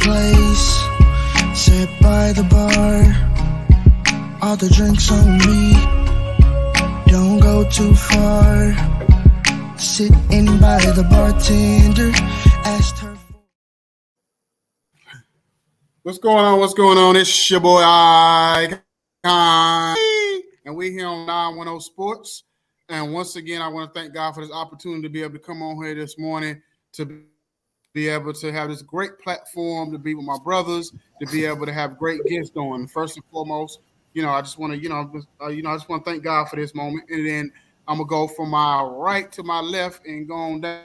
place, sit by the bar, all the drinks on me, don't go too far, sitting by the bartender, asked her. What's going on? What's going on? It's your boy IkonE, and we here on 910 Sports. And once again, I want to thank God for this opportunity to be able to come on here this morning to be able to have this great platform to be with my brothers, to be able to have great guests on. First and foremost, I just want to, I just want to thank God for this moment. And then I'm gonna go from my right to my left and going down.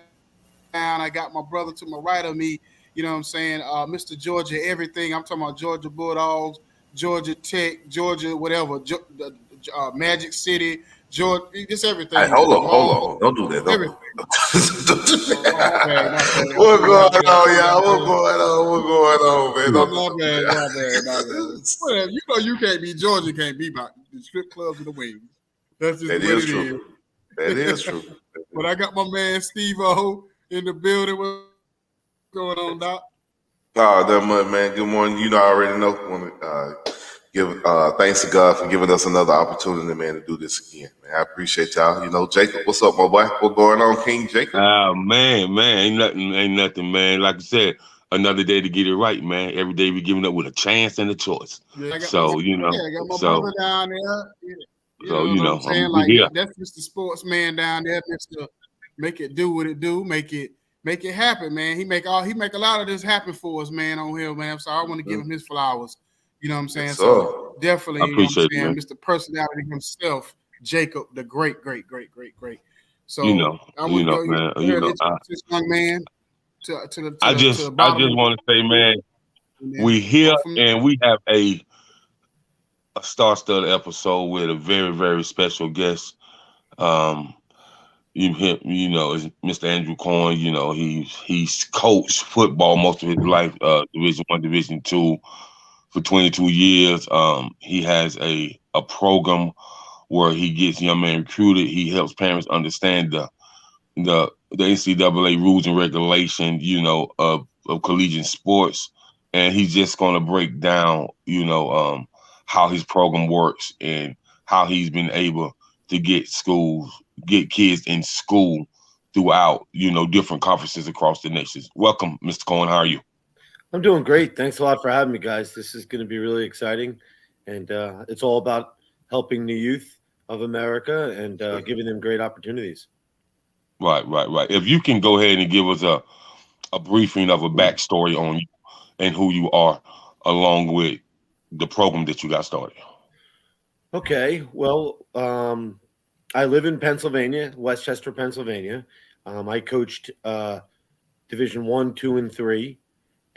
I got my brother to my right of me. You know what I'm saying? Mr. Georgia, everything. I'm talking about Georgia Bulldogs, Georgia Tech, Georgia, whatever, Magic City, Georgia, just everything. Hey, hold on. Don't do that. Everything. My bad. What's going on, y'all? What's going on, man? My bad. Whatever. You know you can't be Georgia, can't be about the strip clubs and the wings. That's just that what is it true. is. That is true. But I got my man Steve-O in the building. What's going on, Doc? That much, man. Good morning. You know, I already know. Want to give thanks to God for giving us another opportunity, man, to do this again. Man, I appreciate y'all. You know, Jacob, what's up, my boy? What's going on, King Jacob? Man, ain't nothing, man. Like I said, another day to get it right, man. Every day we giving up with a chance and a choice. Yeah, I got my brother down there. What I'm saying? Like that's Mr. Sportsman down there, Mr. Make it do what it do, make it happen, man. He make a lot of this happen for us, man, on here, man. So I want to give him his flowers. You know what I'm saying? Yes, so definitely, I appreciate you know what I'm saying, Mr. Personality himself, Jacob, the great. So I want to go this young man to the I just want to say, man, we here and we have a star-studded episode with a very, very special guest. You know, is Mr. Andrew Cohan. You know, he's coached football most of his life, Division I, Division II, for 22 years. He has a program where he gets young men recruited. He helps parents understand the NCAA rules and regulations, you know, of collegiate sports, and he's just going to break down, how his program works and how he's been able to get kids in school throughout, different conferences across the nation. Welcome, Mr. Cohan. How are you? I'm doing great. Thanks a lot for having me, guys. This is going to be really exciting, and it's all about helping the youth of America and giving them great opportunities. Right. If you can go ahead and give us a briefing of a backstory on you and who you are, along with the program that you got started. Okay. Well, I live in Pennsylvania, Westchester, Pennsylvania. I coached Division I, II, and III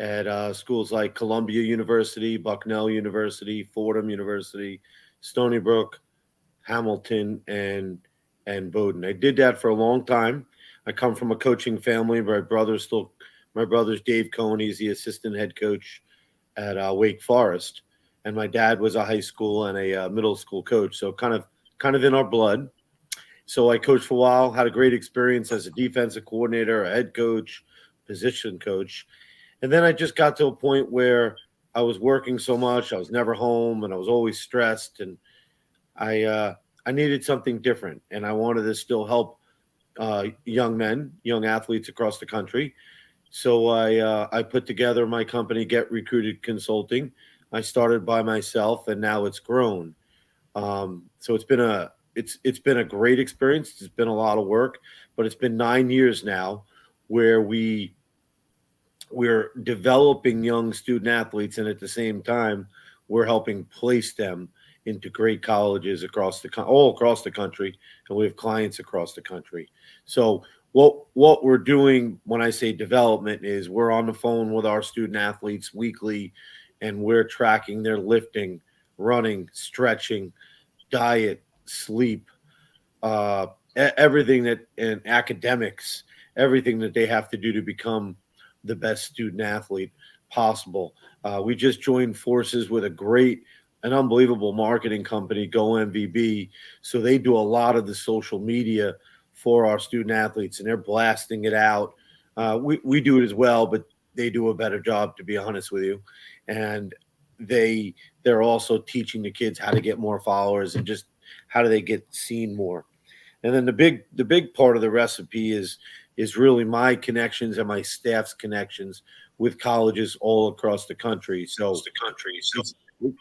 at schools like Columbia University, Bucknell University, Fordham University, Stony Brook, Hamilton, and Bowdoin. I did that for a long time. I come from a coaching family. My brother's Dave Cohan. He's the assistant head coach at Wake Forest, and my dad was a high school and a middle school coach. So kind of in our blood. So I coached for a while. Had a great experience as a defensive coordinator, a head coach, position coach, and then I just got to a point where I was working so much. I was never home, and I was always stressed, and I needed something different, and I wanted to still help young athletes across the country. So I put together my company, Get Recruited Consulting. I started by myself, and now it's grown. So it's been a great experience. It's been a lot of work, but it's been 9 years now where we're developing young student athletes, and at the same time, we're helping place them into great colleges all across the country, and we have clients across the country. So what we're doing when I say development is we're on the phone with our student athletes weekly, and we're tracking their lifting, running, stretching, diet, sleep, everything and academics, everything that they have to do to become the best student athlete possible. We just joined forces with an unbelievable marketing company, GoMVB. So they do a lot of the social media for our student athletes, and they're blasting it out. We do it as well, but they do a better job, to be honest with you. And they're also teaching the kids how to get more followers and just how do they get seen more. And then the big part of the recipe is really my connections and my staff's connections with colleges all across the country. So it's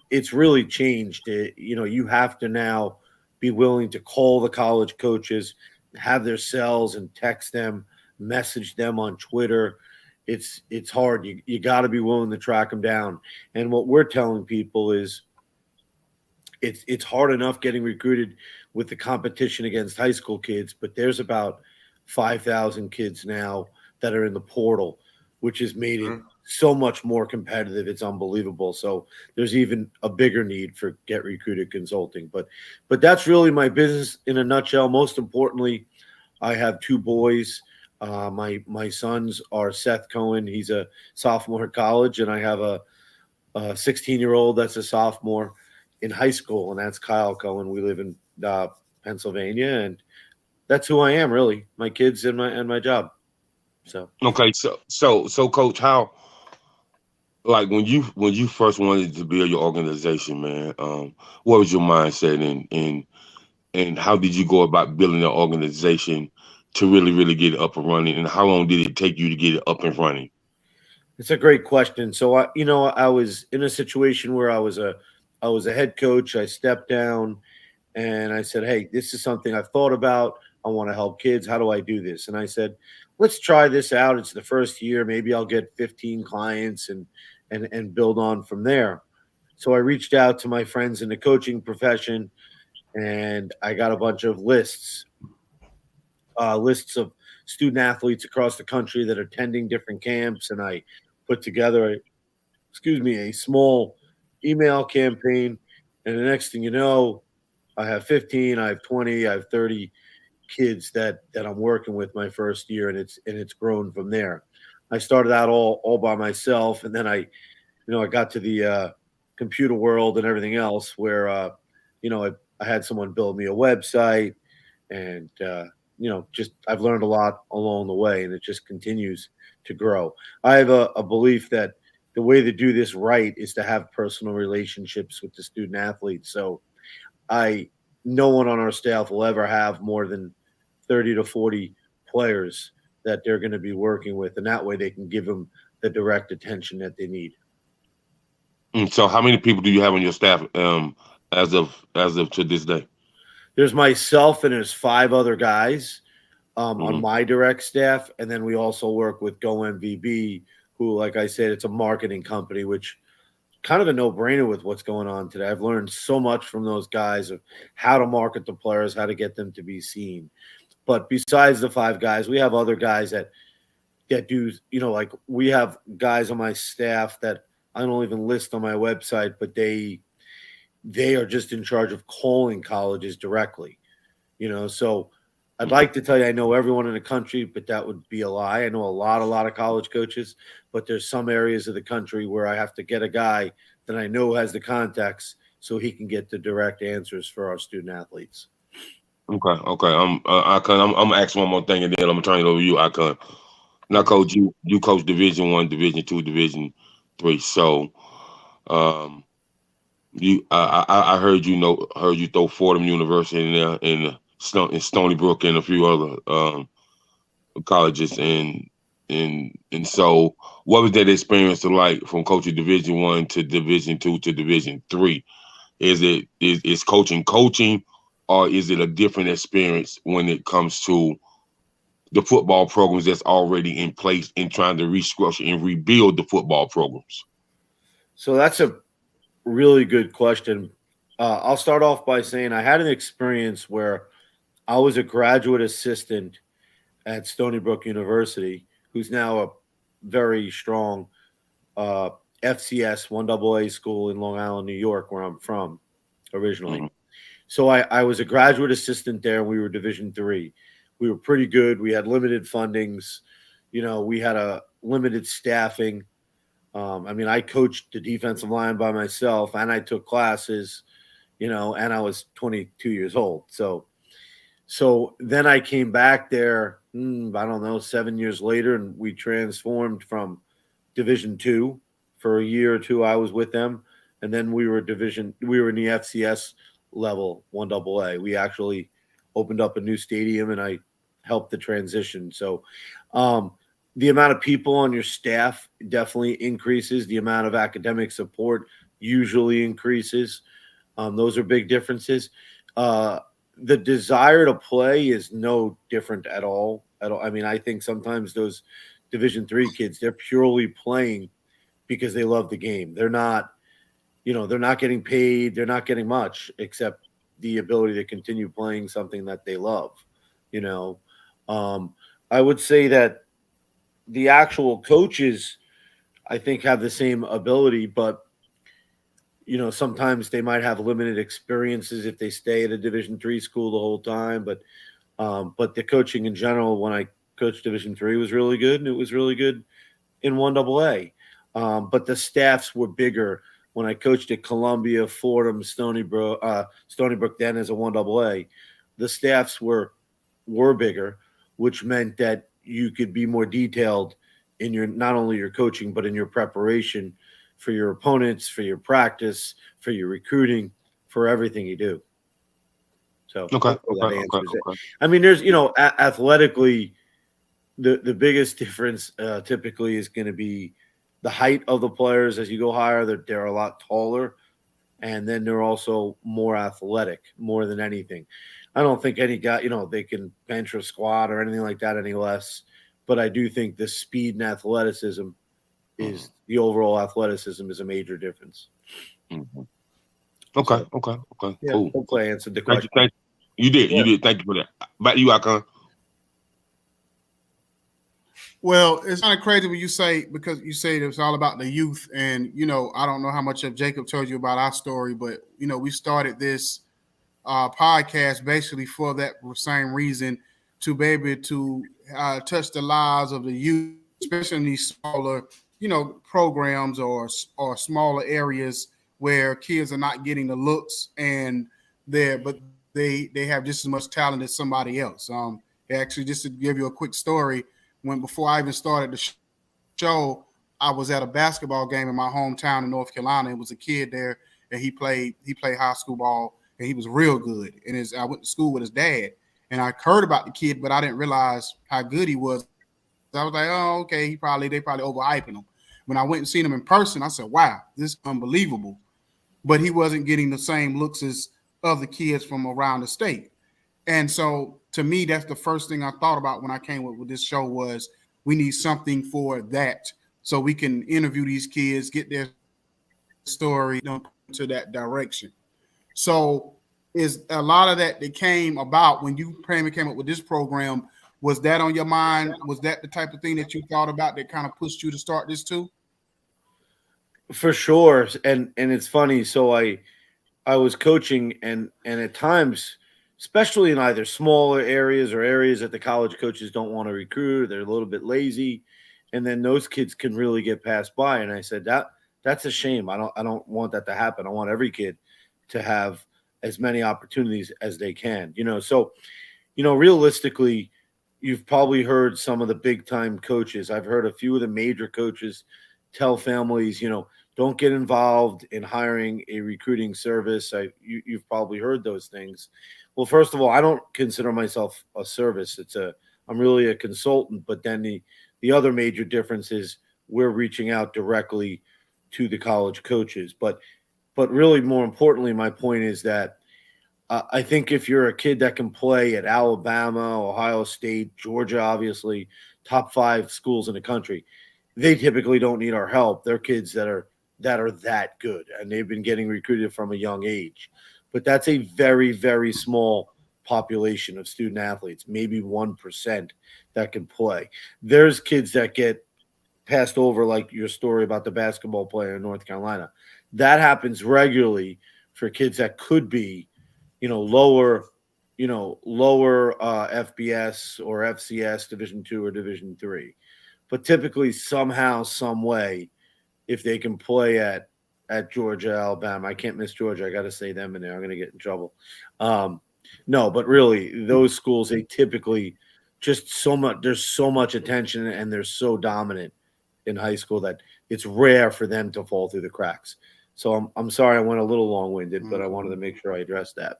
it's really changed. You have to now be willing to call the college coaches, have their cells, and text them, message them on Twitter. It's hard. You got to be willing to track them down. And what we're telling people is it's hard enough getting recruited with the competition against high school kids, but there's about 5,000 kids now that are in the portal, which has made it so much more competitive. It's unbelievable. So there's even a bigger need for Get Recruited Consulting. But that's really my business in a nutshell. Most importantly, I have two boys. My sons are Seth Cohen. He's a sophomore at college, and I have a 16-year-old that's a sophomore in high school, and that's Kyle Cohen. We live in Pennsylvania, and that's who I am, really. My kids and my job. So Okay, so Coach, how, like, when you first wanted to build your organization, man, what was your mindset, and how did you go about building an organization to really get it up and running, and how long did it take you to get it up and running? it's a great question. So I was in a situation where I was a head coach. I stepped down, and I said, "Hey, this is something I've thought about. I want to help kids. How do I do this?" And I said, "Let's try this out. It's the first year. Maybe I'll get 15 clients and build on from there." So I reached out to my friends in the coaching profession, and I got a bunch of lists of student athletes across the country that are attending different camps, and I put together a small email campaign. And the next thing you know, I have 15, I have 20, I have 30 kids that I'm working with my first year, and it's grown from there. I started out all by myself, and then I got to the computer world and everything else where I had someone build me a website, and just I've learned a lot along the way, and it just continues to grow. I have a belief that the way to do this right is to have personal relationships with the student athletes. So I no one on our staff will ever have more than 30 to 40 players that they're going to be working with, and that way they can give them the direct attention that they need. So how many people do you have on your staff, as of to this day? There's myself and there's five other guys on Hmm. my direct staff, and then we also work with GoMVB, who, like I said, it's a marketing company, which kind of a no-brainer with what's going on today. I've learned so much from those guys of how to market the players, how to get them to be seen. But besides the five guys, we have other guys that do, like we have guys on my staff that I don't even list on my website, but they are just in charge of calling colleges directly. So I'd like to tell you I know everyone in the country, but that would be a lie. I know a lot of college coaches, but there's some areas of the country where I have to get a guy that I know has the contacts so he can get the direct answers for our student athletes. Okay. Icon, I'm gonna ask one more thing, and then I'm gonna turn it over to you, Icon. Now, Coach, you coach Division 1, Division 2, Division 3. So, um, I heard you throw Fordham University in there, in Stony Brook, and a few other colleges, and so what was that experience like from coaching Division 1 to Division 2 to Division 3? Is coaching, or is it a different experience when it comes to the football programs that's already in place and trying to restructure and rebuild the football programs? So that's a really good question. I'll start off by saying I had an experience where I was a graduate assistant at Stony Brook University, who's now a very strong uh, FCS 1AA school in Long Island, New York, where I'm from originally. Mhm. So I was a graduate assistant there, and we were Division 3. We were pretty good. We had limited fundings. We had a limited staffing. I coached the defensive line by myself, and I took classes, and I was 22 years old. So then I came back there, I don't know, 7 years later, and we transformed from Division two for a year or two. I was with them, and then we were in the FCS level 1AA. We actually opened up a new stadium, and I helped the transition. So the amount of people on your staff definitely increases. The amount of academic support usually increases. Those are big differences. The desire to play is no different at all. I mean, I think sometimes those Division three kids, they're purely playing because they love the game. They're not, they're not getting paid. They're not getting much except the ability to continue playing something that they love. You know, I would say that the actual coaches, I think, have the same ability, but sometimes they might have limited experiences if they stay at a Division three school the whole time. But the coaching in general, when I coached Division three, was really good, and it was really good in 1AA. But the staffs were bigger when I coached at Columbia, Fordham, Stony Brook then as a 1AA. The staffs were bigger, which meant that you could be more detailed in your not only your coaching but in your preparation for your opponents, for your practice, for your recruiting, for everything you do. So hopefully that answers it. I mean, there's athletically, the biggest difference typically is going to be the height of the players. As you go higher, they're a lot taller, and then they're also more athletic, more than anything. I don't think any guy, they can bench or squat or anything like that any less. But I do think the speed and athleticism is the overall athleticism is a major difference. Mm-hmm. Okay. Yeah, Cool. Hopefully I answered the question. Thank you. You did. Yeah. You did. Thank you for that. Back to you, IkonE. Well, it's kind of crazy when you say, because you say it's all about the youth, and I don't know how much of Jacob told you about our story, but we started this podcast basically for that same reason, to be able to touch the lives of the youth, especially in these smaller, programs or smaller areas where kids are not getting the looks, and they have just as much talent as somebody else. Actually, just to give you a quick story, before I even started the show, I was at a basketball game in my hometown in North Carolina. It was a kid there, and he played high school ball, and he was real good. And I went to school with his dad, and I heard about the kid, but I didn't realize how good he was. I was like, oh, okay, they probably overhyping him. When I went and seen him in person, I said, wow, this is unbelievable. But he wasn't getting the same looks as other kids from around the state. And so to me, that's the first thing I thought about when I came with this show was we need something for that, so we can interview these kids, get their story to that direction. So is a lot of that came about when you came up with this program. Was that on your mind? Was that the type of thing that you thought about that kind of pushed you to start this too? For sure. And it's funny. So I was coaching, and at times, especially in either smaller areas or areas that the college coaches don't want to recruit, they're a little bit lazy, and then those kids can really get passed by. And I said that's a shame. I don't want that to happen. I want every kid to have as many opportunities as they can. So realistically, you've probably heard some of the big time coaches. I've heard a few of the major coaches tell families, don't get involved in hiring a recruiting service. You've probably heard those things. Well, first of all, I don't consider myself a service. I'm really a consultant. But then the other major difference is we're reaching out directly to the college coaches. But really, more importantly, my point is that I think if you're a kid that can play at Alabama, Ohio State, Georgia, obviously top 5 schools in the country, they typically don't need our help. They're kids that are that good, and they've been getting recruited from a young age. But that's a very, very small population of student athletes, maybe 1% that can play. There's kids that get passed over, like your story about the basketball player in North Carolina. That happens regularly for kids that could be, lower FBS or FCS Division 2 or Division 3. But typically, somehow, some way, if they can play at Georgia, Alabama, I can't miss Georgia. I got to say them in there. I'm going to get in trouble. No, but really, those schools, they typically just so much. There's so much attention, and they're so dominant in high school that it's rare for them to fall through the cracks. So I'm sorry I went a little long-winded, but I wanted to make sure I addressed that.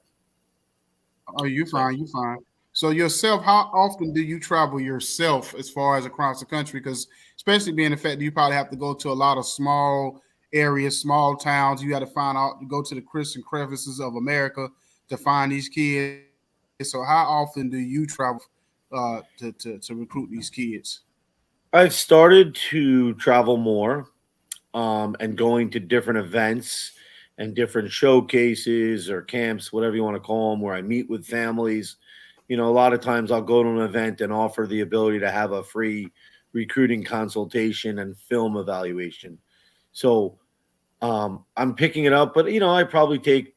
Oh, you fine, you fine. So yourself, how often do you travel yourself as far as across the country? Because especially being the fact that you probably have to go to a lot of small areas, small towns. You got to find out, you go to the Christian crevices of America to find these kids. So how often do you travel to recruit these kids? I've started to travel more and going to different events and different showcases or camps, whatever you want to call them, where I meet with families. A lot of times I'll go to an event and offer the ability to have a free recruiting consultation and film evaluation. So I'm picking it up, but I probably take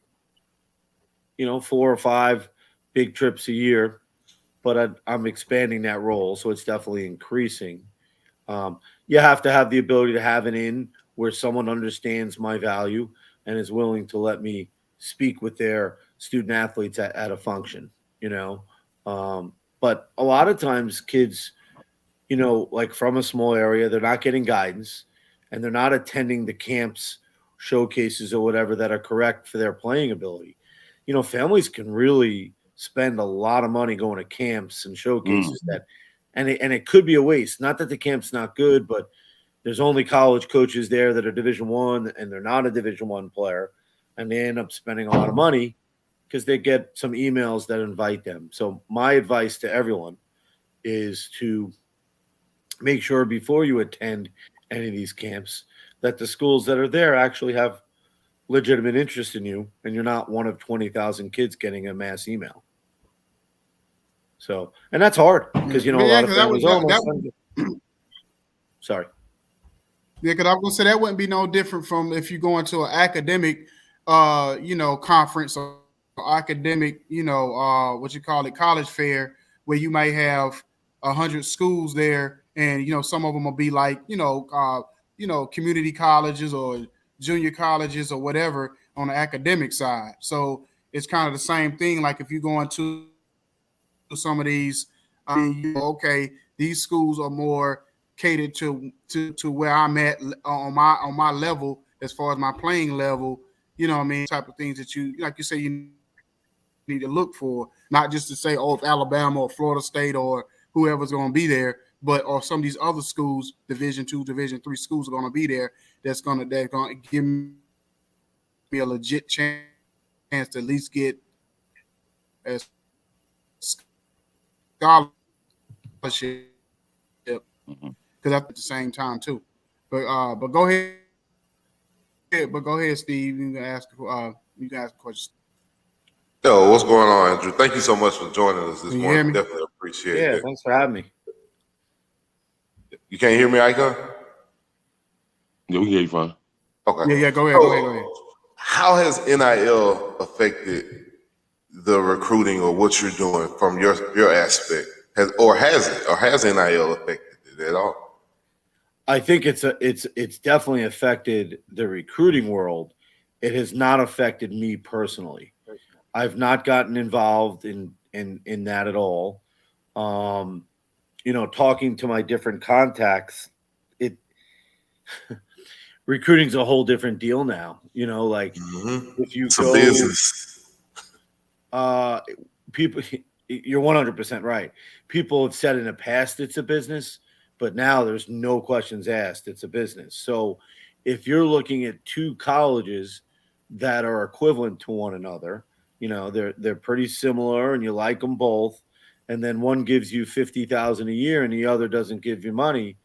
4 or 5 big trips a year, but I'm expanding that role, so it's definitely increasing. You have to have the ability to have an in where someone understands my value and is willing to let me speak with their student athletes at a function, But a lot of times kids, like from a small area, they're not getting guidance and they're not attending the camps, showcases, or whatever that are correct for their playing ability. Families can really spend a lot of money going to camps and showcases and it could be a waste. Not that the camp's not good, but there's only college coaches there that are Division I, and they're not a Division I player, and they end up spending a lot of money because they get some emails that invite them. So my advice to everyone is to make sure before you attend any of these camps that the schools that are there actually have legitimate interest in you, and you're not one of 20,000 kids getting a mass email. So, and that's hard because a lot of families. Sorry. Yeah, because I was gonna say that wouldn't be no different from if you go into an academic, conference or academic, what you call it, college fair, where you might have 100 schools there, and some of them will be like community colleges or junior colleges or whatever on the academic side. So it's kind of the same thing. Like if you go into some of these, okay, these schools are more catered to where I'm at on my level as far as my playing level. Type of things that you, like you say, you need to look for, not just to say, oh, if Alabama or Florida State or whoever's going to be there, but or some of these other schools, Division II, Division III schools are going to be there. They're going to give me a legit chance to at least get a scholarship, because at the same time too. But go ahead. But go ahead, Steve. You can ask a question. Yo, what's going on, Andrew? Thank you so much for joining us this Can you morning. hear me? Definitely appreciate it. Thanks for having me. You can't hear me, Icon? Yeah, we hear you fine. Okay. Yeah, go ahead. How has NIL affected the recruiting or what you're doing from your aspect? Has NIL affected it at all? I think it's definitely affected the recruiting world. It has not affected me personally. I've not gotten involved in that at all. Talking to my different contacts, recruiting's a whole different deal now. If you go, business. People, you're 100% right. People have said in the past it's a business, but now there's no questions asked. It's a business. So if you're looking at two colleges that are equivalent to one another, they're pretty similar and you like them both, and then one gives you $50,000 a year and the other doesn't give you money,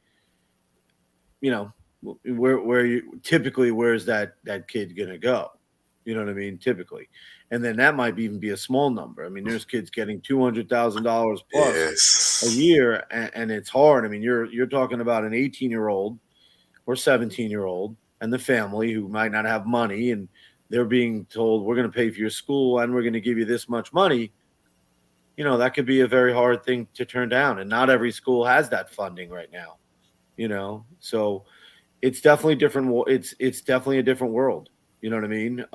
where you typically, where's that kid gonna go? You know what I mean? Typically. And then that might even be a small number. I mean, there's kids getting $200,000 plus a year, and it's hard. I mean, you're talking about an 18-year-old or 17-year-old and the family who might not have money, and they're being told, we're going to pay for your school and we're going to give you this much money. That could be a very hard thing to turn down, and not every school has that funding right now. So it's definitely different. It's definitely a different world. You know what I mean?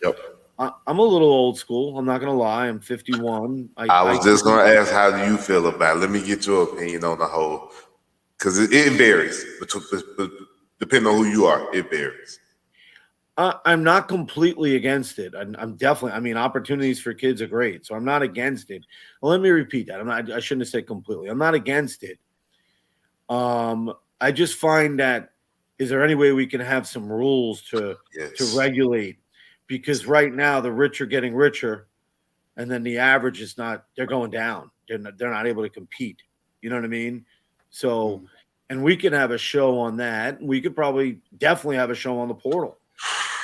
Yep. I'm a little old school. I'm not going to lie. I'm 51. I was just going to ask, how do you feel about it? Let me get your opinion on the whole Because it varies, depending on who you are, it varies. I'm not completely against it. I'm definitely. I mean, opportunities for kids are great, so I'm not against it. Well, let me repeat that. I shouldn't have said completely. I'm not against it. I just find that is there any way we can have some rules to regulate? Because right now the rich are getting richer, and then the average is not. They're going down. They're not able to compete. You know what I mean? So, and we can have a show on that. We could definitely have a show on the portal.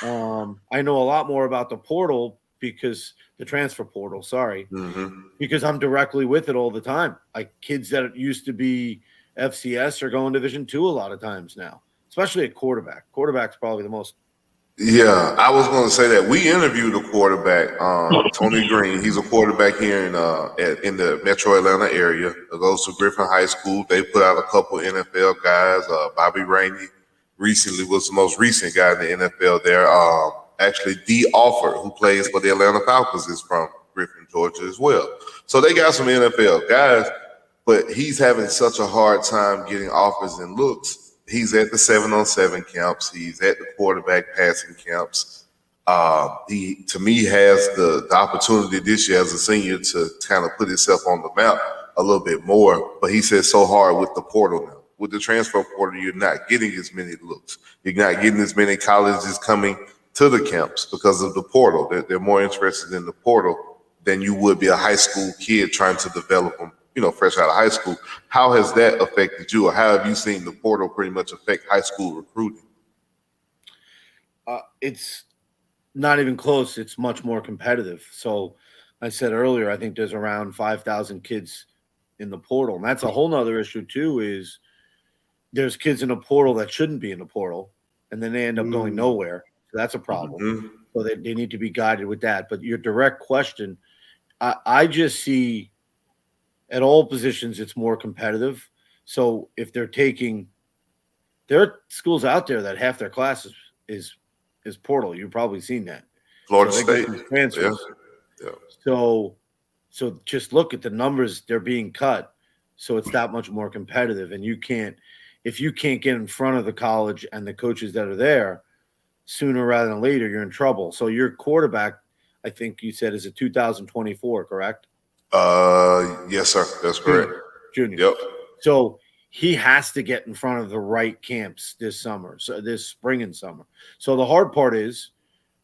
I know a lot more about the portal because the transfer portal. Sorry, because I'm directly with it all the time. Like kids that used to be FCS are going Division II a lot of times now, especially at quarterback. Quarterback's probably the most. Yeah, I was going to say that we interviewed a quarterback, Tony Green. He's a quarterback here in the Metro Atlanta area. It goes to Griffin High School. They put out a couple NFL guys. Bobby Rainey recently was the most recent guy in the NFL there. Actually, D. Alford, who plays for the Atlanta Falcons, is from Griffin, Georgia as well. So they got some NFL guys, but he's having such a hard time getting offers and looks. He's at the 7-on-7 camps. He's at the quarterback passing camps. He, to me, has the opportunity this year as a senior to kind of put himself on the map a little bit more. But he said so hard with the portal now. With the transfer portal, you're not getting as many looks. You're not getting as many colleges coming to the camps because of the portal. They're more interested in the portal than you would be a high school kid trying to develop them, fresh out of high school. How has that affected you, or how have you seen the portal pretty much affect high school recruiting? It's not even close. It's much more competitive. So I said earlier, I think there's around 5,000 kids in the portal. And that's a whole nother issue too, is there's kids in the portal that shouldn't be in the portal, and then they end up going nowhere. So that's a problem. So they need to be guided with that. But your direct question, I just see at all positions, it's more competitive. So if there are schools out there that half their classes is portal. You've probably seen that. Florida State transfers. Yeah. So just look at the numbers, they're being cut. So it's that much more competitive. And if you can't get in front of the college and the coaches that are there, sooner rather than later, you're in trouble. So your quarterback, I think you said, is a 2024, correct? Yes, sir. That's correct. Junior. Yep. So he has to get in front of the right camps this spring and summer. So the hard part is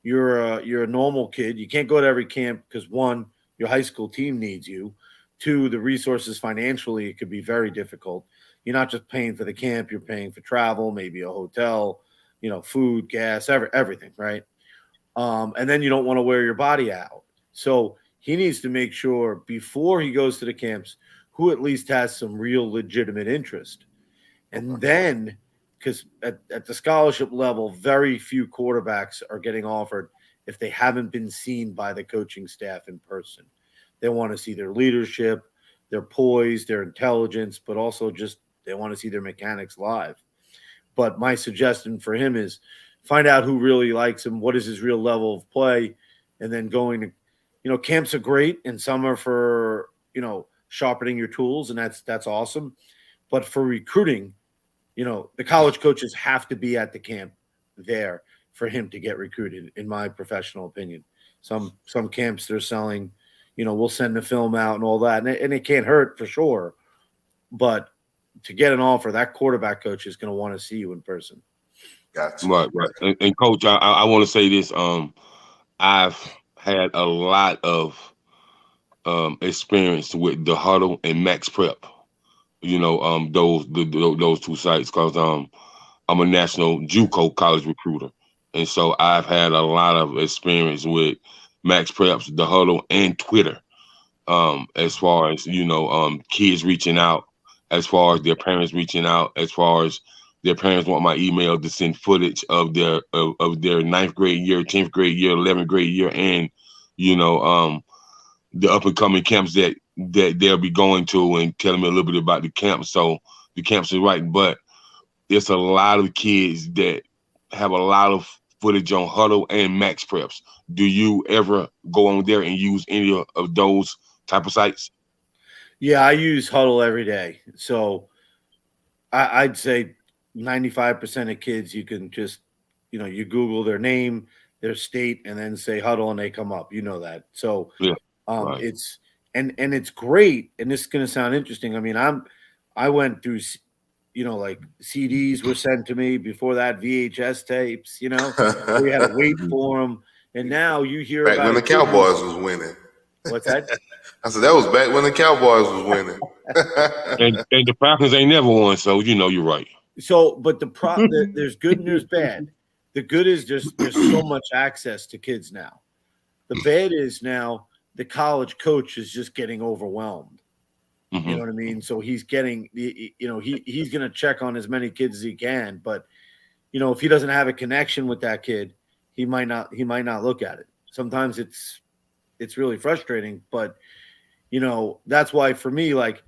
you're a normal kid. You can't go to every camp because, one, your high school team needs you. Two, the resources financially, it could be very difficult. You're not just paying for the camp, you're paying for travel, maybe a hotel, food, gas, everything, right? And then you don't want to wear your body out. So he needs to make sure before he goes to the camps who at least has some real legitimate interest. And then, because at the scholarship level, very few quarterbacks are getting offered if they haven't been seen by the coaching staff in person. They want to see their leadership, their poise, their intelligence, but also just they want to see their mechanics live. But my suggestion for him is find out who really likes him, what is his real level of play, and then going to, camps are great, and some are for, sharpening your tools, and that's awesome. But for recruiting, the college coaches have to be at the camp there for him to get recruited, in my professional opinion. Some camps they're selling, we'll send the film out and all that, and it can't hurt for sure. But to get an offer, that quarterback coach is going to want to see you in person. Gotcha. Right. And Coach, I want to say this. I've had a lot of experience with the Huddle and Max Prep. Those two sites, because I'm a national JUCO college recruiter, and so I've had a lot of experience with Max Preps, the Huddle, and Twitter. As far as kids reaching out, as far as their parents reaching out, as far as their parents want my email to send footage of their ninth grade year, 10th grade year, 11th grade year, and the up and coming camps that they'll be going to, and telling me a little bit about the camp. So the camps are right, but there's a lot of kids that have a lot of footage on Huddle and Max Preps. Do you ever go on there and use any of those type of sites? Yeah, I use Huddle every day. So I'd say 95% of kids, you can just, you Google their name, their state, and then say huddle, and they come up. You know that. So Yeah, right. it's and it's great. And this is going to sound interesting. I mean, I went through, like CDs were sent to me before that, VHS tapes. Where you had to wait Mhm. for them, and now you hear Back about when a the kid who's Cowboys was winning. what's that? I said that was back when the Cowboys was winning. And the Falcons ain't never won, so you're right. So, but there's good and there's bad. The good is there's so much access to kids now. The bad is now the college coach is just getting overwhelmed. You know Hmm. what I mean? So he's getting he's going to check on as many kids as he can, but if he doesn't have a connection with that kid, he might not look at it. Sometimes it's really frustrating, but that's why for me, like,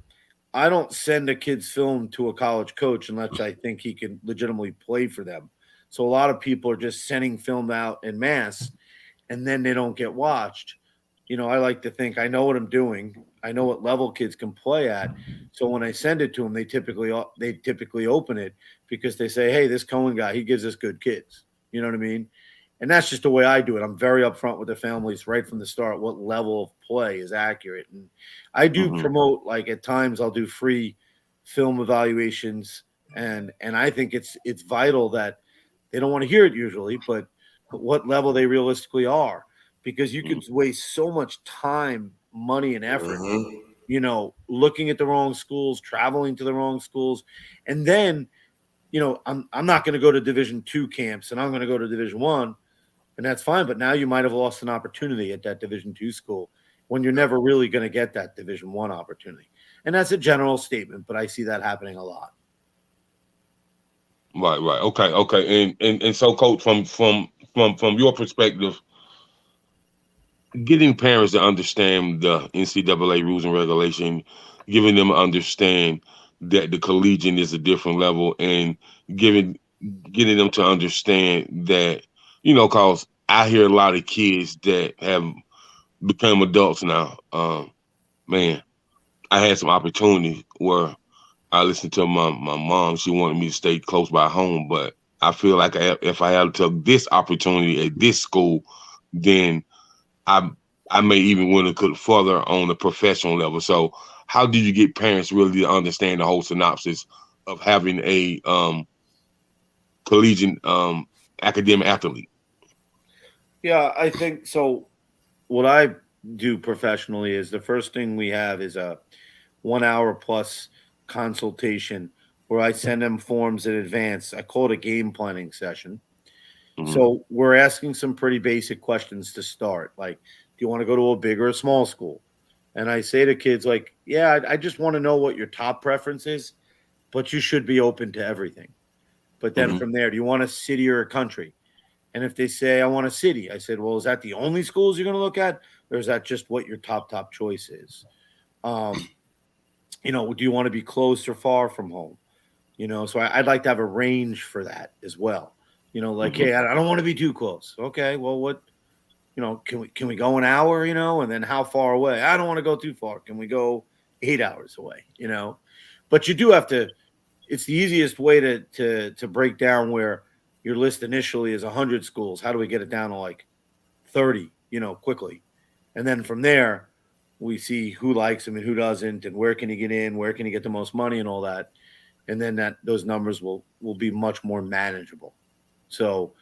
I don't send a kid's film to a college coach unless I think he can legitimately play for them. So a lot of people are just sending film out en masse, and then they don't get watched. I like to think I know what I'm doing. I know what level kids can play at. So when I send it to them, they typically open it because they say, "Hey, this Cohen guy, he gives us good kids." You know what I mean? And that's just the way I do it. I'm very upfront with the families right from the start what level of play is accurate. And I do Hmm. promote, like, at times I'll do free film evaluations, and I think it's vital that they don't want to hear it usually, but what level they realistically are, because you could waste so much time, money, and effort, Hmm. looking at the wrong schools, traveling to the wrong schools, and then I'm not going to go to Division 2 camps, and I'm going to go to Division 1, and that's fine. But now you might have lost an opportunity at that Division 2 school when you're never really going to get that Division 1 opportunity. And that's a general statement, but I see that happening a lot. Right, right. Okay, okay. And so, coach, from your perspective, getting parents to understand the NCAA rules and regulation, giving them understand that the collegiate is a different level, and giving getting them to understand that, cause I hear a lot of kids that have become adults now. Man, I had some opportunities where I listened to my mom. She wanted me to stay close by home, but I feel like if I had took this opportunity at this school, then I I may even went a little further on the professional level. So, how do you get parents really to understand the whole synopsis of having a collegiate academic athlete? Yeah, I think so. What I do professionally is the first thing we have is a 1 hour plus consultation where I send them forms in advance. I call it a game planning session. Hmm. So we're asking some pretty basic questions to start. Like, do you want to go to a big or a small school? And I say to kids, like, yeah, I just want to know what your top preference is, but you should be open to everything. But then Hmm. from there, do you want a city or a country? And if they say, I want a city, I said, well, is that the only schools you're going to look at? Or is that just what your top choice is? Um, do you want to be close or far from home? So I'd like to have a range for that as well. Like, Hmm. hey, I don't want to be too close. Okay, well, what, can we go an hour? And then how far away? I don't want to go too far. Can we go 8 hours away? But you do have to. It's the easiest way to break down where your list initially is 100 schools. How do we get it down to like 30? Quickly, and then from there we see who likes him and who doesn't, and where can he get in, where can he get the most money, and all that, and then those numbers will be much more manageable. So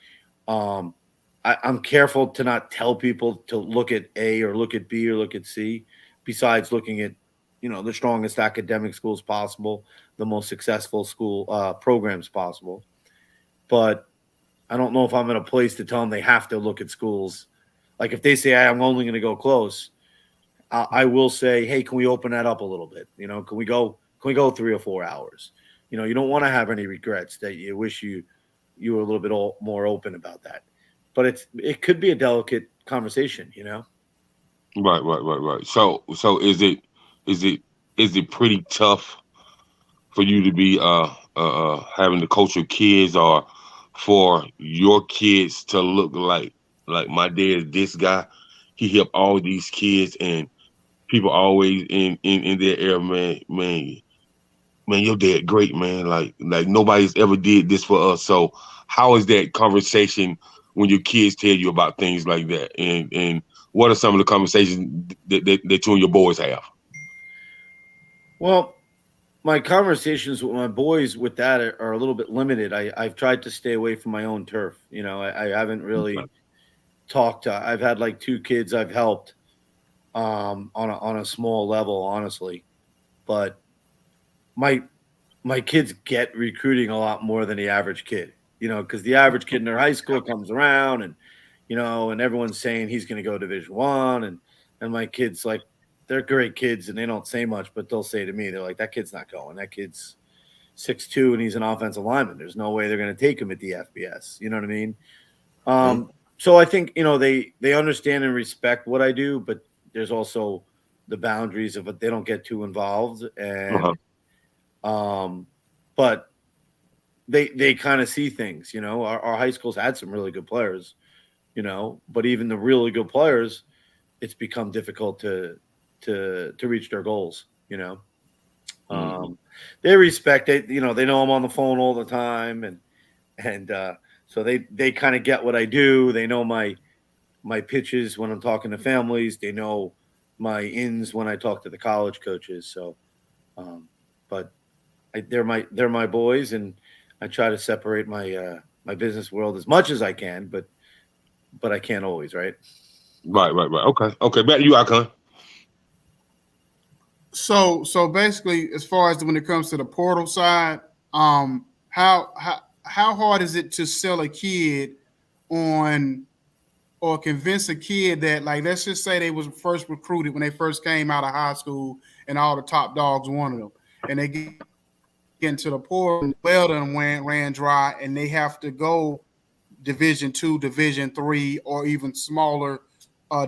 um, I'm careful to not tell people to look at A or look at B or look at C, besides looking at the strongest academic schools possible, the most successful school programs possible. But I don't know if I'm in a place to tell them they have to look at schools. Like if they say, hey, I'm only going to go close, I will say, hey, can we open that up a little bit? Can we go 3 or 4 hours? You don't want to have any regrets that you wish you were a little bit more open about that. But it could be a delicate conversation. Right, right, right, right. So is it pretty tough for you to be having to coach your kids, or for your kids to look like my dad is this guy? He helped all these kids, and people always in their ear, man. man, your dad great, man. Like nobody's ever did this for us. So how is that conversation when your kids tell you about things like that? And what are some of the conversations that you and your boys have? Well, my conversations with my boys with that are a little bit limited. I've tried to stay away from my own turf. I haven't really talked to. I've had like two kids I've helped on a small level, honestly. But my my kids get recruiting a lot more than the average kid. Because the average kid in their high school comes around and and everyone's saying he's going to go Division 1, and my kids like they're great kids and they don't say much, but they'll say to me, they're like, that kid's not going. That kid's 6'2" and he's an offensive lineman. There's no way they're going to take him at the FBS. You know what I mean? Mhm. So I think they understand and respect what I do, but there's also the boundaries of it. They don't get too involved, Uh-huh. and but they kind of see things. Our high schools had some really good players. But even the really good players, it's become difficult to reach their goals. Mhm. Um, they respect it. They know I'm on the phone all the time, and so they kind of get what I do. They know my pitches when I'm talking to families. They know my ins when I talk to the college coaches. So, but they're my boys, and I try to separate my business world as much as I can, but I can't always, right? Right. Okay. Back to you, Icon. So basically, as far as when it comes to the portal side, how hard is it to sell a kid on or convince a kid that, like, let's just say they was first recruited when they first came out of high school and all the top dogs wanted them, and they get into the portal and well done ran dry and they have to go Division 2, Division 3, or even smaller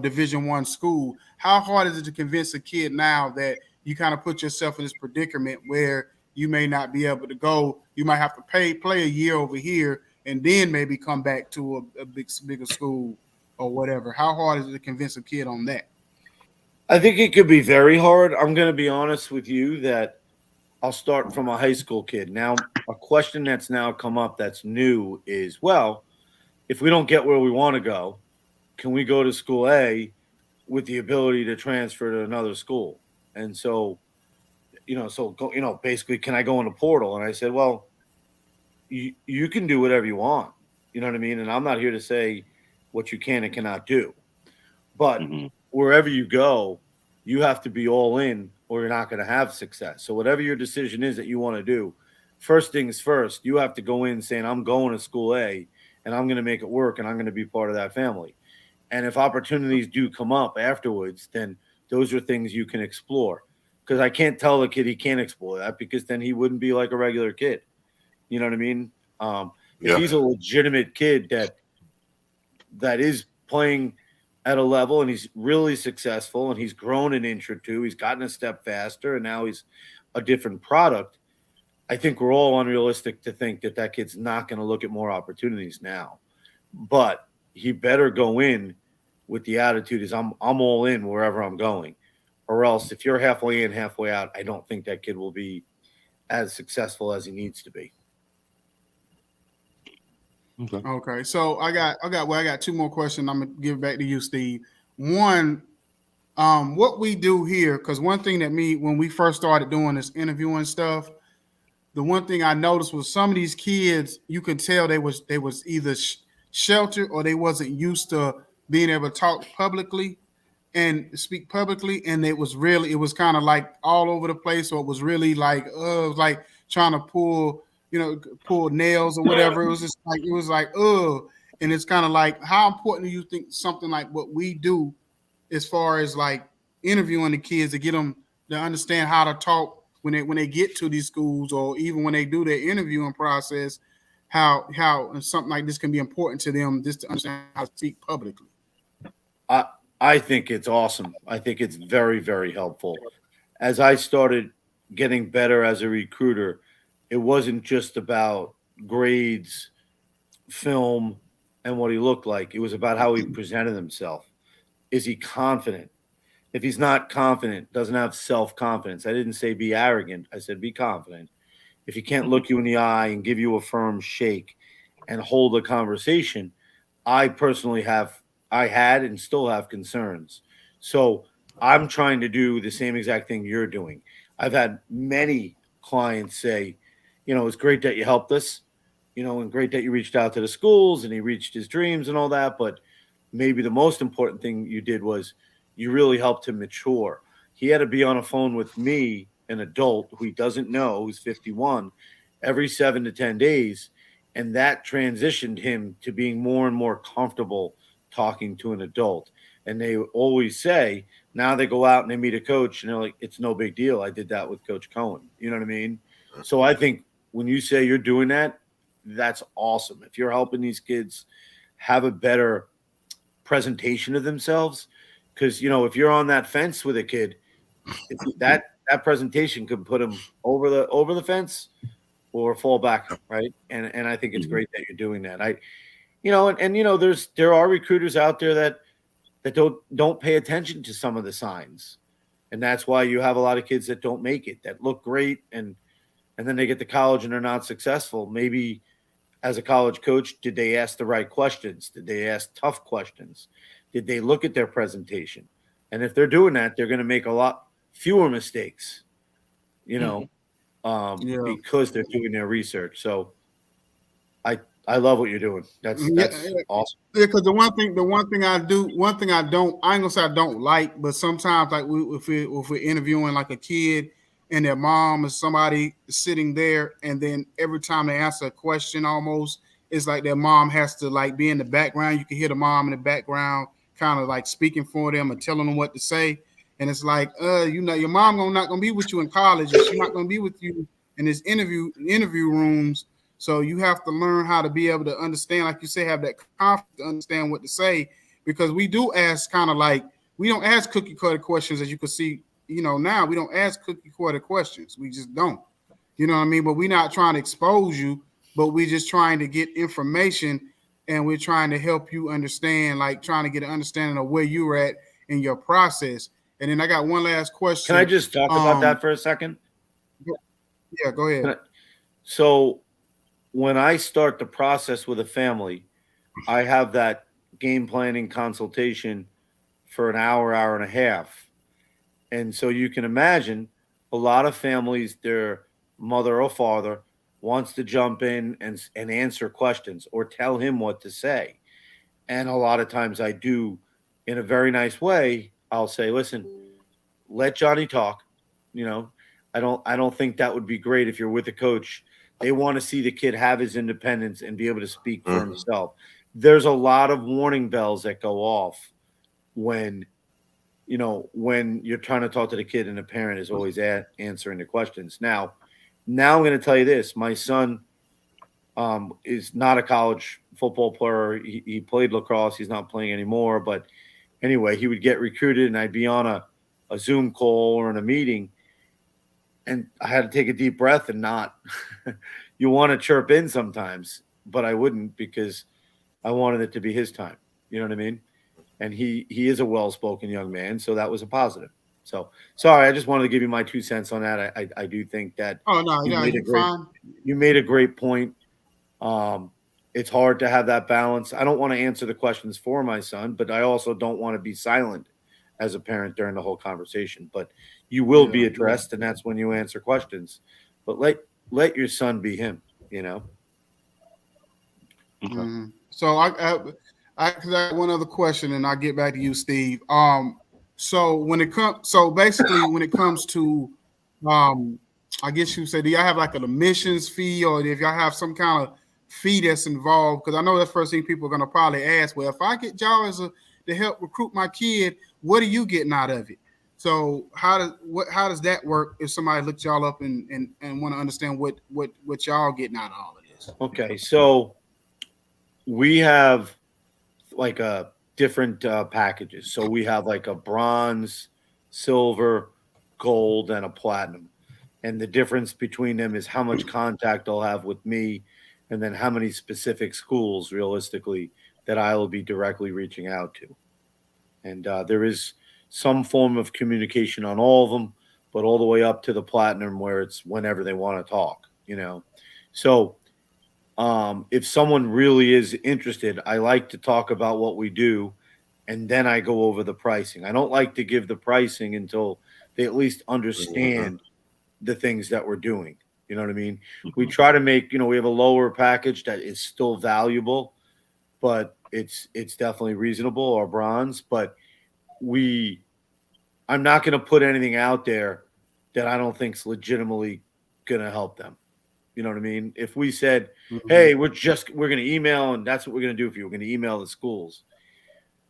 Division 1 school. How hard is it to convince a kid now that you kind of put yourself in this predicament where you may not be able to go? You might have to play a year over here and then maybe come back to a bigger school or whatever. How hard is it to convince a kid on that? I think it could be very hard. I'm going to be honest with you that I'll start from a high school kid. Now, a question that's now come up that's new is, well, if we don't get where we want to go, can we go to school A with the ability to transfer to another school? And so, basically, can I go in the portal? And I said, well, you can do whatever you want. You know what I mean? And I'm not here to say what you can and cannot do. But Hmm. wherever you go, you have to be all in or you're not going to have success. So whatever your decision is that you want to do, first things first, you have to go in saying, I'm going to school A and I'm going to make it work and I'm going to be part of that family. And if opportunities do come up afterwards, then those are things you can explore. Because I can't tell the kid he can't explore that because then he wouldn't be like a regular kid. You know what I mean? If Yeah. he's a legitimate kid that is playing at a level and he's really successful and he's grown an inch or two, he's gotten a step faster, and now he's a different product. I think we're all unrealistic to think that that kid's not going to look at more opportunities now. But he better go in with the attitude is I'm all in wherever I'm going. Or else if you're halfway in, halfway out, I don't think that kid will be as successful as he needs to be. Okay. Okay, so I got two more questions. I'm gonna give back to you, Steve. One, what we do here, because one thing that me when we first started doing this interviewing stuff, the one thing I noticed was some of these kids, you could tell they was either sheltered or they wasn't used to being able to talk publicly and speak publicly, and it was kind of like all over the place, or it was really like it was like trying to pull nails or whatever. It was just like and it's kind of like, how important do you think something like what we do as far as like interviewing the kids to get them to understand how to talk when they get to these schools, or even when they do their interviewing process, how something like this can be important to them just to understand how to speak publicly. I I think it's awesome. I think it's very, very helpful. As I started getting better as a recruiter, it wasn't just about grades, film, and what he looked like. It was about how he presented himself. Is he confident? if he's not confident, doesn't have self-confidence, I didn't say be arrogant. I said be confident. If he can't look you in the eye and give you a firm shake and hold a conversation, I personally I had and still have concerns. So I'm trying to do the same exact thing you're doing. I've had many clients say, it's great that you helped us, and great that you reached out to the schools and he reached his dreams and all that. But maybe the most important thing you did was you really helped him mature. He had to be on a phone with me, an adult who he doesn't know, who's 51, every 7 to 10 days. And that transitioned him to being more and more comfortable talking to an adult. And they always say, now they go out and they meet a coach and they're like, it's no big deal. I did that with Coach Cohen. You know what I mean? So I think when you say you're doing that, that's awesome. If you're helping these kids have a better presentation of themselves, because if you're on that fence with a kid, that presentation could put them over the fence or fall back, right? And I think it's great that you're doing that. There are recruiters out there that don't pay attention to some of the signs, and that's why you have a lot of kids that don't make it, that look great, and then they get to college and they're not successful. Maybe as a college coach, did they ask the right questions? Did they ask tough questions? Did they look at their presentation? And if they're doing that, they're going to make a lot fewer mistakes, because they're doing their research. So I love what you're doing. That's awesome. Yeah, because the one thing I don't, I ain't gonna say I don't like, but sometimes like if we're interviewing like a kid and their mom is somebody sitting there, and then every time they answer a question, almost it's like their mom has to like be in the background. You can hear the mom in the background, kind of like speaking for them and telling them what to say. And it's like, your mom not gonna be with you in college, and she's not gonna be with you in this interview rooms. So you have to learn how to be able to understand, like you say, have that confidence to understand what to say, because we do ask kind of like, we don't ask cookie cutter questions, as you can see, now we don't ask cookie cutter questions. We just don't, you know what I mean? But we're not trying to expose you, but we're just trying to get information, and we're trying to help you understand, like trying to get an understanding of where you're at in your process. And then I got one last question. Can I just talk about that for a second? Yeah, go ahead. So when I start the process with a family, I have that game planning consultation for an hour and a half. And so you can imagine a lot of families, their mother or father wants to jump in and answer questions or tell him what to say. And a lot of times I do in a very nice way. I'll say, listen, let Johnny talk. I don't think that would be great if you're with a coach. They want to see the kid have his independence and be able to speak for himself. There's a lot of warning bells that go off when you're trying to talk to the kid and the parent is always answering the questions. Now I'm going to tell you this. My son is not a college football player. He played lacrosse. He's not playing anymore. But anyway, he would get recruited, and I'd be on a Zoom call or in a meeting, and I had to take a deep breath and not – you want to chirp in sometimes, but I wouldn't, because I wanted it to be his time. You know what I mean? And he is a well-spoken young man, so that was a positive. So, sorry, I just wanted to give you my 2 cents on that. I do think that you made a great point. It's hard to have that balance. I don't want to answer the questions for my son, but I also don't want to be silent as a parent during the whole conversation. But you will be addressed, and that's when you answer questions. But let your son be him, Mm-hmm. So I got one other question, and I'll get back to you, Steve. So basically when it comes to, I guess you say, do y'all have like an admissions fee, or if y'all have some kind of fee that's involved? Because I know that's the first thing people are going to probably ask. Well, if I get y'all to help recruit my kid, what are you getting out of it? So how does that work if somebody looks y'all up and want to understand what y'all getting out of all of this? Okay, so we have like a different packages. So we have like a bronze, silver, gold, and a platinum. And the difference between them is how much contact I'll have with me, and then how many specific schools realistically that I will be directly reaching out to. And there is some form of communication on all of them, but all the way up to the platinum where it's whenever they want to talk, So if someone really is interested, I like to talk about what we do, and then I go over the pricing. I don't like to give the pricing until they at least understand the things that we're doing. You know what I mean? We try to make, we have a lower package that is still valuable, but it's definitely reasonable, or bronze. But I'm not going to put anything out there that I don't think's legitimately going to help them. You know what I mean? If we said, hey, we're going to email, and that's what we're going to do for you. We're going to email the schools.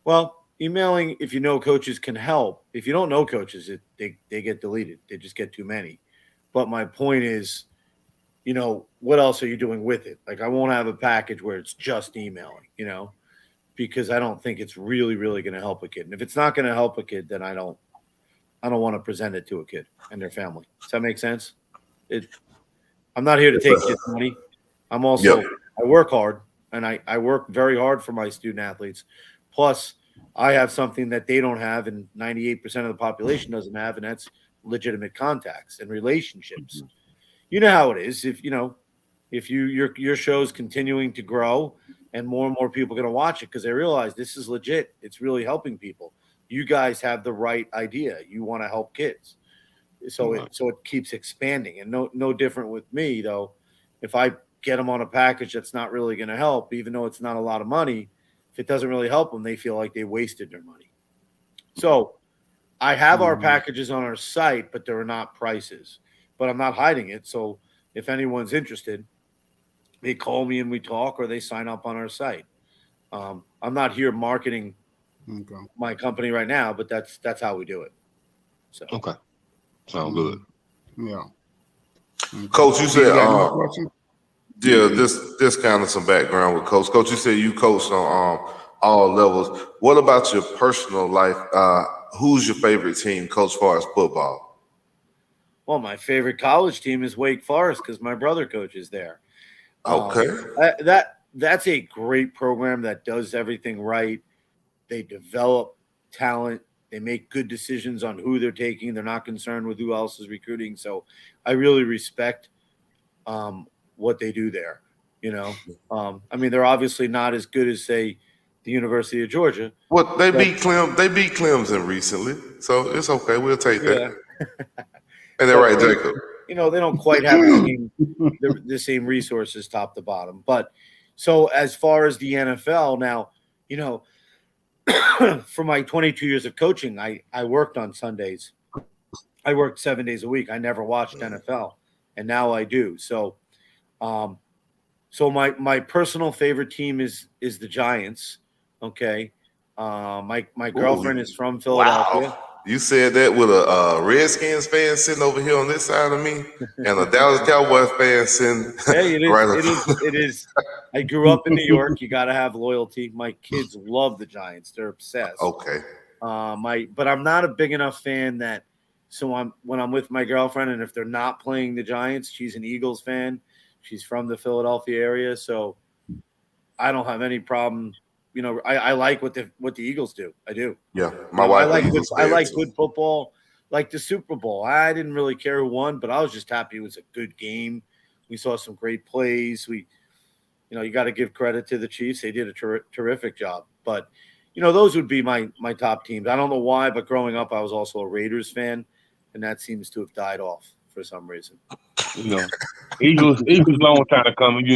Well, emailing, if you know coaches, can help. If you don't know coaches, they get deleted. They just get too many. But my point is, what else are you doing with it? Like, I won't have a package where it's just emailing, because I don't think it's really, really going to help a kid. And if it's not going to help a kid, then I don't want to present it to a kid and their family. Does that make sense? I'm not here to take kids' money. I'm also, I work hard, and I work very hard for my student athletes. Plus, I have something that they don't have, and 98% of the population doesn't have, and that's legitimate contacts and relationships. You know how it is. If your show's continuing to grow, and more people are going to watch it because they realize this is legit. It's really helping people. You guys have the right idea. You want to help kids. So it keeps expanding, and no different with me though. If I get them on a package that's not really going to help, even though it's not a lot of money, if it doesn't really help them, they feel like they wasted their money. So I have our packages on our site, but there are not prices. But I'm not hiding it. So if anyone's interested, they call me and we talk, or they sign up on our site. I'm not here marketing my company right now, but that's how we do it. So okay, sound good. Yeah. Okay. Coach, you said, yeah, this kind of some background with Coach. Coach, you said you coached on all levels. What about your personal life? Who's your favorite team, Coach, as far as football? Well, my favorite college team is Wake Forest because my brother coaches there. Okay. That's a great program that does everything right. They develop talent. They make good decisions on who they're taking. They're not concerned with who else is recruiting. So I really respect what they do there. I mean, they're obviously not as good as, say, the University of Georgia. Well, they beat Clemson recently, so it's okay. We'll take that. And they're right, Jacob. They don't quite have the same resources top to bottom. But so as far as the NFL now, for my 22 years of coaching, I worked on Sundays. I worked 7 days a week. I never watched NFL, and now I do. So, my personal favorite team is the Giants. Okay, my girlfriend is from Philadelphia. Wow. You said that with a Redskins fan sitting over here on this side of me, and a Dallas Cowboys fan sitting Hey, it is. I grew up in New York. You got to have loyalty. My kids love the Giants. They're obsessed. Okay. But I'm not a big enough fan that. So when I'm with my girlfriend, and if they're not playing the Giants, she's an Eagles fan. She's from the Philadelphia area, so I don't have any problem. I like what the Eagles do. I do. Yeah, my wife. I like good football, like the Super Bowl. I didn't really care who won, but I was just happy it was a good game. We saw some great plays. You got to give credit to the Chiefs. They did a terrific job. But those would be my top teams. I don't know why, but growing up, I was also a Raiders fan, and that seems to have died off for some reason. Eagles long time coming.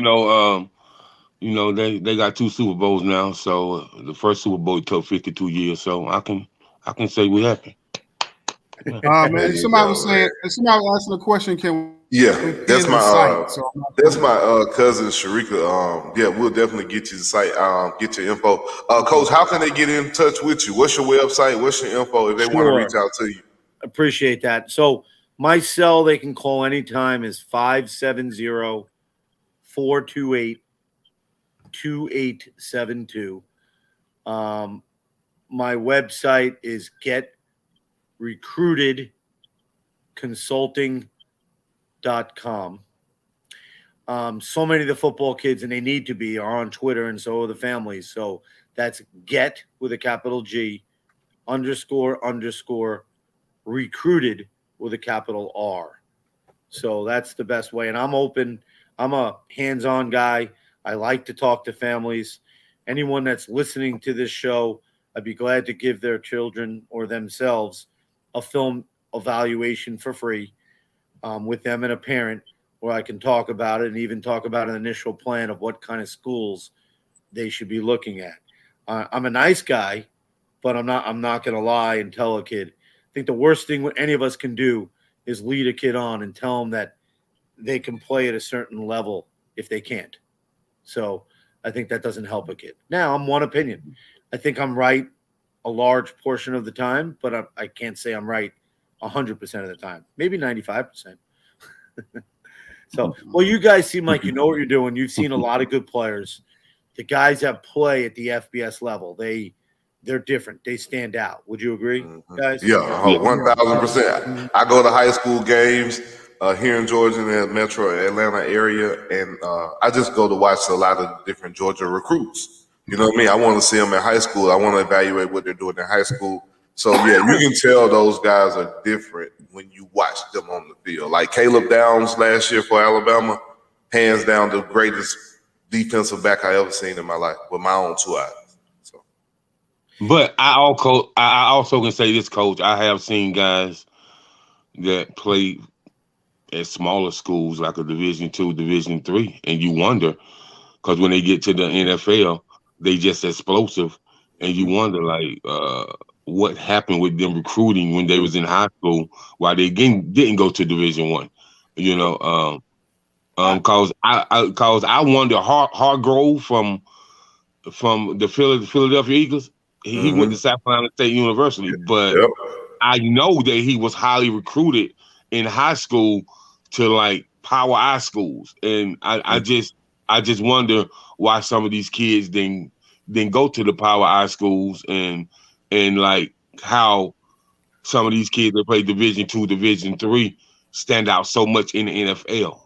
They got 2 Super Bowls now. So the first Super Bowl took 52 years. So I can say we're happy. Man, somebody was asking a question. That's my cousin Sharika. We'll definitely get you the site. Get your info. Coach, how can they get in touch with you? What's your website? What's your info if they want to reach out to you? Appreciate that. So my cell they can call anytime is 570-428-2872. My website is getrecruitedconsulting.com. So many of the football kids, and they need to be, are on Twitter, and so are the families. So that's get with a capital G _ recruited with a capital R. So that's the best way. And I'm open. I'm a hands-on guy. I like to talk to families. Anyone that's listening to this show, I'd be glad to give their children or themselves a film evaluation for free with them and a parent, where I can talk about it and even talk about an initial plan of what kind of schools they should be looking at. I'm a nice guy, but I'm not going to lie and tell a kid. I think the worst thing any of us can do is lead a kid on and tell them that they can play at a certain level if they can't. So I think that doesn't help a kid. Now, I'm one opinion. I think I'm right a large portion of the time, but I can't say I'm right 100% of the time. Maybe 95%. So, well, you guys seem like you know what you're doing. You've seen a lot of good players. The guys that play at the FBS level, they're different. They stand out. Would you agree, guys? Yeah, Yeah. 1,000%. I go to high school games here in Georgia, in the metro Atlanta area, and I just go to watch a lot of different Georgia recruits. You know what I mean? I want to see them in high school. I want to evaluate what they're doing in high school. So, yeah, you can tell those guys are different when you watch them on the field. Like Caleb Downs last year for Alabama, hands down the greatest defensive back I ever seen in my life with my own 2 eyes. So. But I also can say this, Coach. I have seen guys that play at smaller schools like a Division II, Division III, and you wonder, because when they get to the NFL, they just explosive, and you wonder like what happened with them recruiting when they was in high school, why they didn't go to Division I. You know, cause I wonder Hargrove from the Philadelphia Eagles. He went to South Carolina State University, but Yep. I know that he was highly recruited in high school to like power I schools, and I just wonder why some of these kids didn't go to the power I schools, and like how some of these kids that play Division II, Division III stand out so much in the NFL.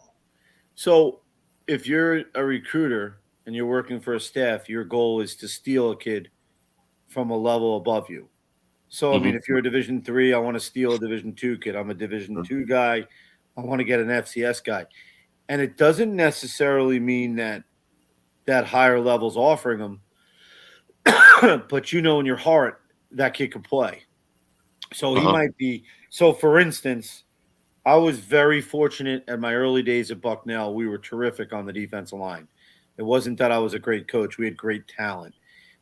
So if you're a recruiter and you're working for a staff, your goal is to steal a kid from a level above you. So, I mean, if you're a Division III, I want to steal a Division II kid. I'm a Division II guy. I want to get an FCS guy. And it doesn't necessarily mean that higher level's offering them, but you know in your heart that kid could play. So he might be. So, for instance, I was very fortunate at my early days at Bucknell. We were terrific on the defensive line. It wasn't that I was a great coach. We had great talent.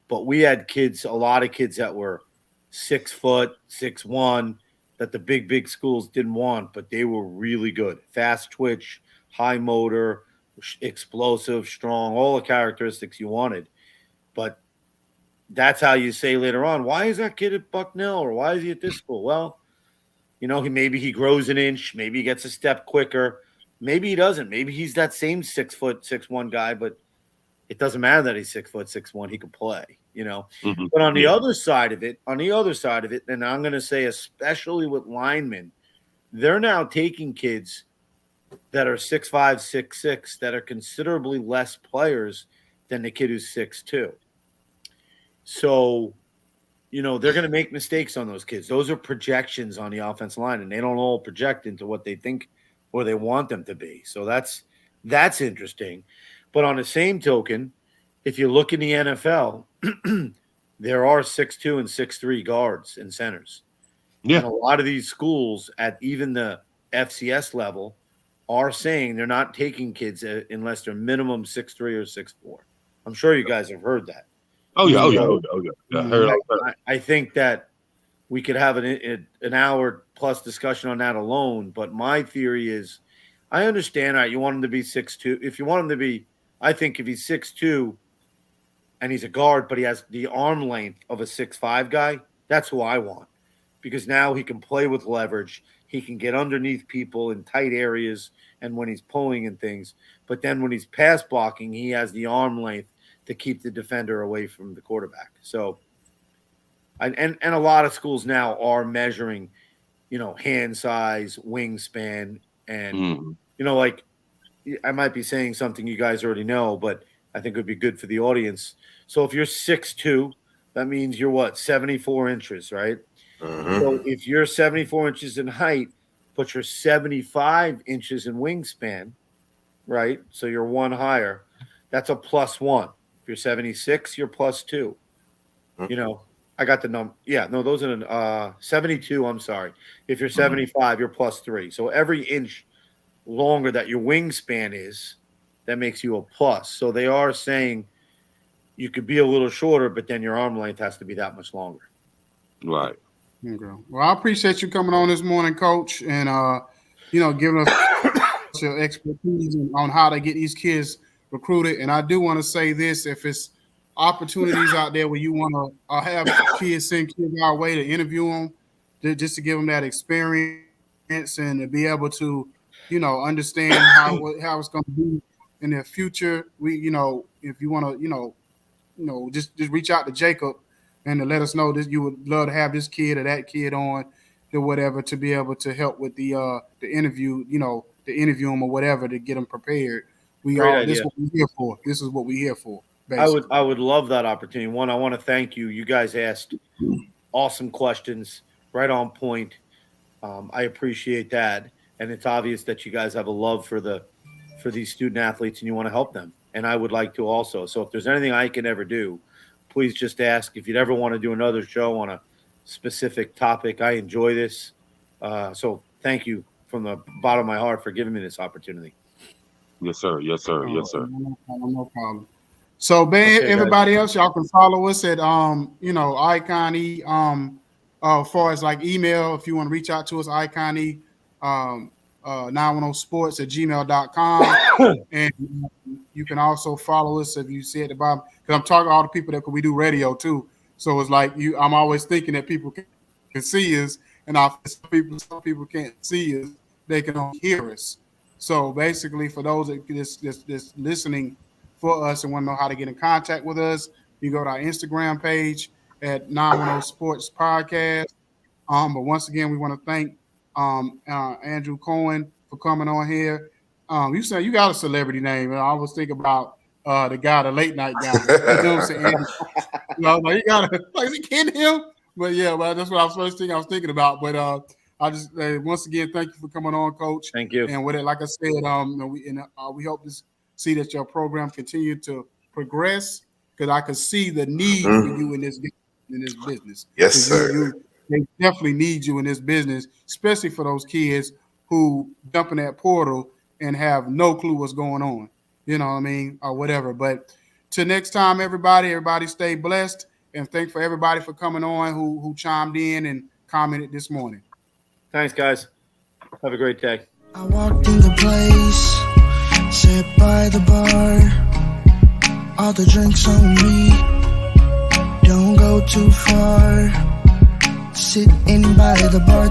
But we had kids, a lot of kids that were 6 foot, 6'1", that the big schools didn't want, but they were really good. Fast twitch, high motor, explosive, strong, all the characteristics you wanted. But that's how you say later on, why is that kid at Bucknell, or why is he at this school? Well, you know, maybe he grows an inch, maybe he gets a step quicker, maybe he doesn't. Maybe he's that same 6 foot, 6'1" guy, but it doesn't matter that he's 6 foot, 6'1", he can play, you know. But on the other side of it, and I'm going to say especially with linemen, they're now taking kids that are 6'5", 6'6", that are considerably less players than the kid who's 6'2". So, you know, they're going to make mistakes on those kids. Those are projections on the offensive line, and they don't all project into what they think or they want them to be. So that's interesting. But on the same token, if you look in the NFL, there are 6'2" and 6'3" guards and centers. Yeah. And a lot of these schools at even the FCS level are saying they're not taking kids unless they're minimum 6'3" or 6'4". I'm sure you guys have heard that. Oh yeah. I think that we could have an hour plus discussion on that alone. But my theory is, I understand, right, you want him to be 6'2". If you want him to be, I think if he's 6'2" and he's a guard, but he has the arm length of a 6'5" guy, that's who I want. Because now he can play with leverage. He can get underneath people in tight areas and when he's pulling and things. But then when he's pass blocking, he has the arm length to keep the defender away from the quarterback. So, and a lot of schools now are measuring, you know, hand size, wingspan, and, you know, like, I might be saying something you guys already know, but I think it would be good for the audience. So if you're 6'2", That means you're what, 74 inches, right? Mhm. So if you're 74 inches in height, but you're 75 inches in wingspan, right? So you're one higher. That's a +1. If you're 76, you're +2. You know, I got the number. Yeah, no, those are 72. I'm sorry. If you're 75, you're +3. So every inch longer that your wingspan is, that makes you a plus. So they are saying you could be a little shorter, but then your arm length has to be that much longer. Right. Okay. Well, I appreciate you coming on this morning, Coach, and giving us your expertise on how to get these kids recruited. And I do want to say this: if it's opportunities out there where you want to have kids send kids our way to interview them, just to give them that experience and to be able to, understand how it's going to be in the future. If you want to, just reach out to Jacob and to let us know that you would love to have this kid or that kid on or whatever to be able to help with the interview, to interview them or whatever to get them prepared. This is what we're here for. This is what we're here for. Basically. I would love that opportunity. One, I want to thank you. You guys asked awesome questions, right on point. I appreciate that, and it's obvious that you guys have a love for these student athletes and you want to help them. And I would like to also. So if there's anything I can ever do, please just ask. If you'd ever want to do another show on a specific topic, I enjoy this. So thank you from the bottom of my heart for giving me this opportunity. Yes, sir. Yes, sir. Yes, sir. No problem. So, everybody else, y'all can follow us at IkonE. As far as like email, if you want to reach out to us, IkonE 910sports@gmail.com. And you can also follow us if you see at the bottom, because I'm talking to all the people that we do radio too. So it's like I'm always thinking that people can see us, and some people can't see us, they can only hear us. So basically, for those that just listening for us and want to know how to get in contact with us, you go to our Instagram page at 910 Sports Podcast. But once again, we want to thank Andrew Cohan for coming on here. You said you got a celebrity name, and I was thinking about the guy, the late night guy. You know what I'm saying? Andrew. You got to Ken him. But yeah, well, that's what I was thinking about. But I just once again thank you for coming on, Coach. Thank you. And with it, like I said, we hope to see that your program continue to progress, because I can see the need for you in this business. Yes, sir. They definitely need you in this business, especially for those kids who jump in that portal and have no clue what's going on. You know what I mean? Or whatever. But till next time, everybody stay blessed. And thanks for everybody for coming on who chimed in and commented this morning. Thanks, guys. Have a great day. I walked in the place, sat by the bar, all the drinks on me, don't go too far, sitting by the bar